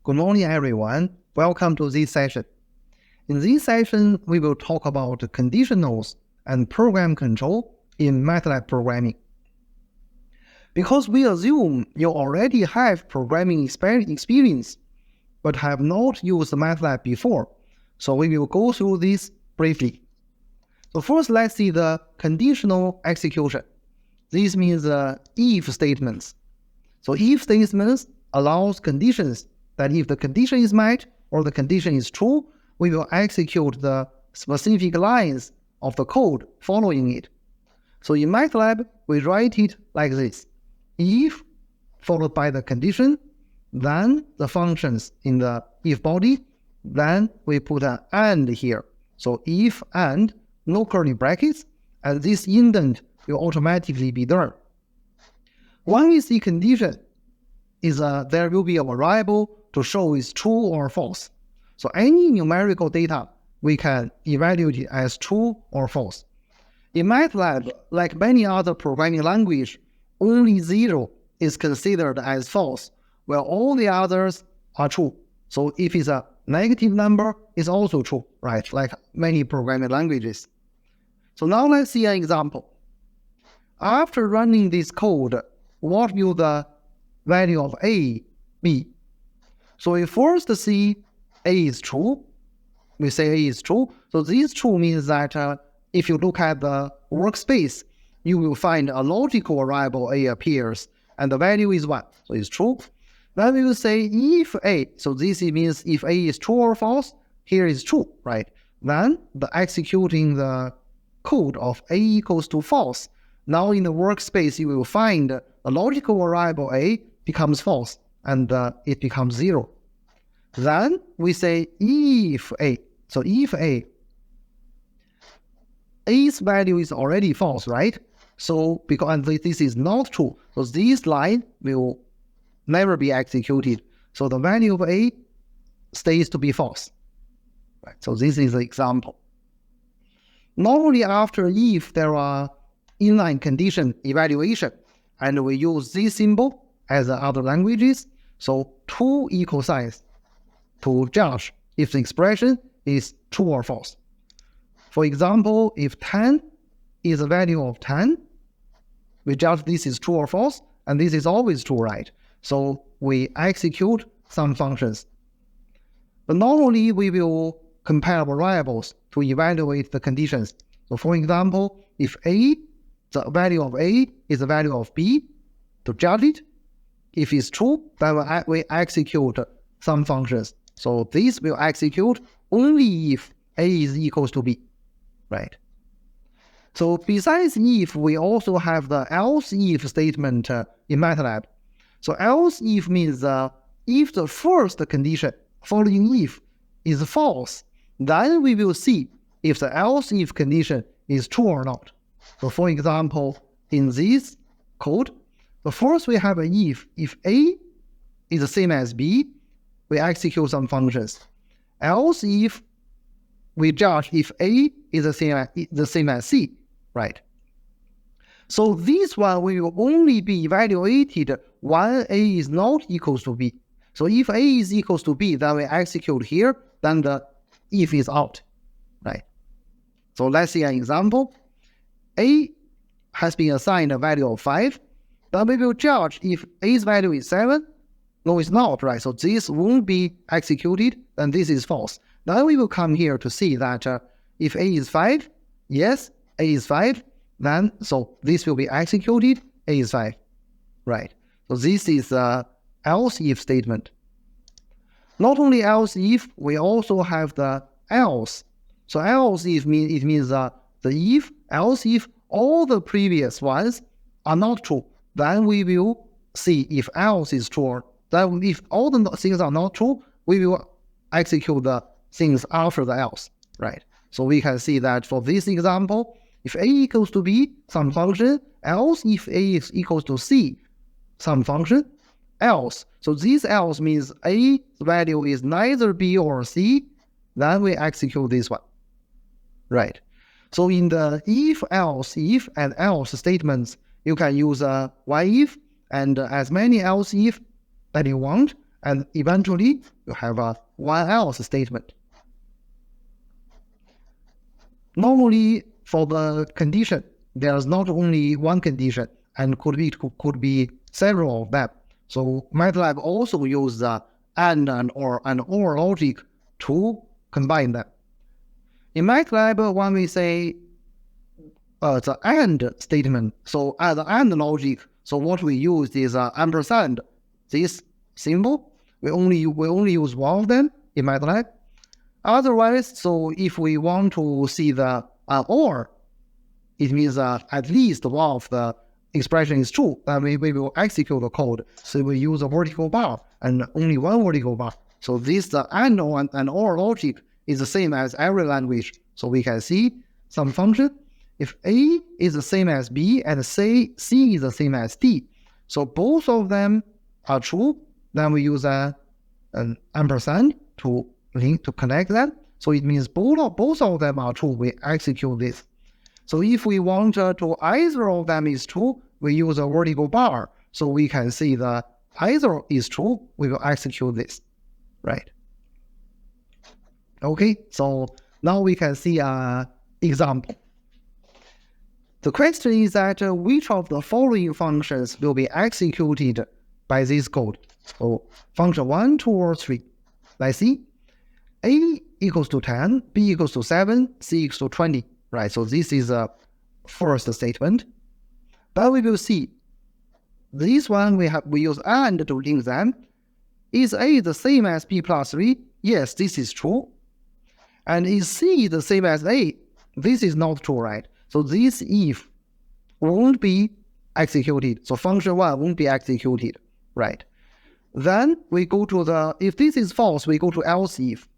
Good morning, everyone. Welcome to this session. In this session, we will talk about conditionals and program control in MATLAB programming. Because we assume you already have programming experience, but have not used MATLAB before, so we will go through this briefly. So first, let's see the conditional execution. This means if statements. So if statements allows conditions that if the condition is met or the condition is true, we will execute the specific lines of the code following it. So in MATLAB, we write it like this. If followed by the condition, then the functions in the if body, then we put an and here. So if and, no curly brackets, and this indent will automatically be there. When we see condition, there will be a variable to show is true or false. So any numerical data, we can evaluate it as true or false. In MATLAB, like many other programming languages, only 0 is considered as false, while all the others are true. So if it's a negative number, it's also true, right? Like many programming languages. So now let's see an example. After running this code, what will the value of A be? So we first see A is true. We say A is true. So this true means that if you look at the workspace, you will find a logical variable A appears, and the value is 1. So it's true. Then we will say if A. So this means if A is true or false, here is true, right? Then the executing the code of A equals to false. Now in the workspace, you will find the logical variable A becomes false, and it becomes 0. Then we say if A. So if A's value is already false, right? So because this is not true, so this line will never be executed. So the value of A stays to be false. Right? So this is the example. Normally after if there are inline condition evaluation, and we use this symbol as other languages, so 2 equal signs to judge if the expression is true or false. For example, if 10 is a value of 10, we judge this is true or false, and this is always true, right? So we execute some functions. But normally we will compare variables to evaluate the conditions. So for example, if A, the value of A is the value of B, to judge it, if it's true, then we execute some functions. So this will execute only if A is equals to B, right? So besides if, we also have the else if statement in MATLAB. So else if means if the first condition following if is false, then we will see if the else if condition is true or not. So for example, in this code, the first we have an if A is the same as B, we execute some functions. Else if we judge if A is the same as C, right? So this one we will only be evaluated when A is not equals to B. So if A is equals to B, then we execute here, then the if is out, right? So let's see an example. A has been assigned a value of 5, then we will judge if A's value is 7. No, it's not, right? So this won't be executed, then this is false. Then we will come here to see that if A is 5, yes, A is 5, then so this will be executed, A is 5, right? So this is else if statement. Not only else if, we also have the else. So else if means the if, else if all the previous ones are not true, then we will see if else is true. Then if all the things are not true, we will execute the things after the else, right? So we can see that for this example, if A equals to B, some function, else if A is equals to C, some function, else. So this else means A's value is neither B or C, then we execute this one, right? So in the if, else, if, and else statements, you can use while if and as many else if that you want, and eventually you have a while else statement. Normally, for the condition, there's not only one condition, and could be several of them. So MATLAB also uses the AND and OR logic to combine them. In MATLAB, when we say the AND statement, so as the AND logic, so what we use is ampersand. This symbol, we only use one of them in MATLAB. Otherwise, so if we want to see the OR, it means at least one of the expression is true, then we will execute the code. So we use a vertical bar and only one vertical bar. So this AND and OR logic is the same as every language. So we can see some function. If A is the same as B and C is the same as D, so both of them are true, then we use an ampersand to connect them. So it means both of them are true. We execute this. So if we want to either of them is true, we use a vertical bar. So we can see the either is true, we will execute this, right? Okay, so now we can see an example. The question is that which of the following functions will be executed by this code? So function 1, 2, or 3. Let's see. A equals to 10, B equals to 7, C equals to 20. Right, so this is a first statement. But we will see this one we use AND to link them. Is A the same as B plus 3? Yes, this is true. And is C the same as A? This is not true, right? So this if won't be executed. So function 1 won't be executed, right? Then we go to if this is false, we go to else if.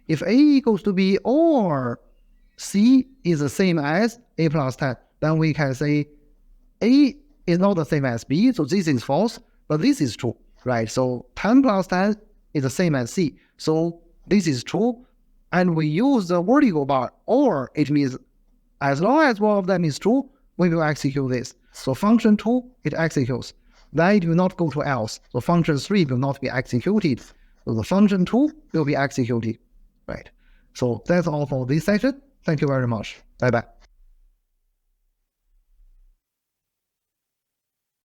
If A equals to B or C is the same as A plus 10, then we can say A is not the same as B, so this is false, but this is true, right? So 10 plus 10 is the same as C, so this is true, and we use the vertical bar, or it means as long as one of them is true, we will execute this. So function 2, it executes. Then it will not go to else, so function 3 will not be executed. So the function 2 will be executed, right? So that's all for this session. Thank you very much. Bye-bye.